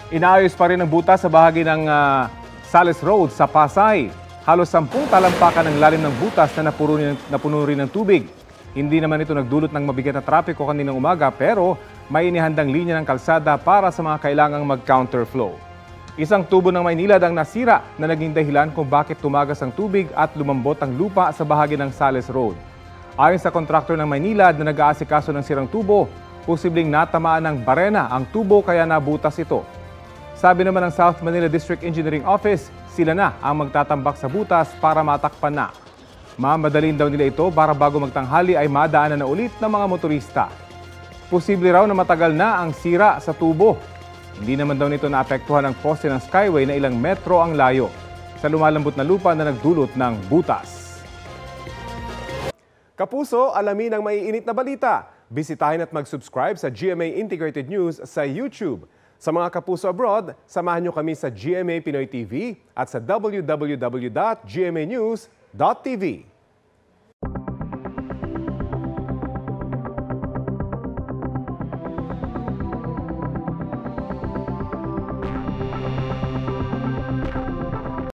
Inaayos pa rin ang butas sa bahagi ng Sales Road sa Pasay. Halos 10 talampakan ng lalim ng butas na napuno rin ng tubig. Hindi naman ito nagdulot ng mabigat na trapiko kaninang umaga pero may inihandang linya ng kalsada para sa mga kailangang mag-counterflow. Isang tubo ng Maynilad ang nasira na naging dahilan kung bakit tumagas ang tubig at lumambot ang lupa sa bahagi ng Sales Road. Ayon sa kontraktor ng Maynilad na nag-aasikaso ng sirang tubo, posibleng natamaan ng barena ang tubo kaya nabutas ito. Sabi naman ng South Manila District Engineering Office, sila na ang magtatambak sa butas para matakpan na. Mamadalin daw nila ito para bago magtanghali ay madaanan na ulit ng mga motorista. Posible raw na matagal na ang sira sa tubo. Hindi naman daw nito naapektuhan ang poste ng Skyway na ilang metro ang layo sa lumalambot na lupa na nagdulot ng butas. Kapuso, alamin ang maiinit na balita. Bisitahin at mag-subscribe sa GMA Integrated News sa YouTube. Sa mga kapuso abroad, samahan nyo kami sa GMA Pinoy TV at sa www.gmanews.tv.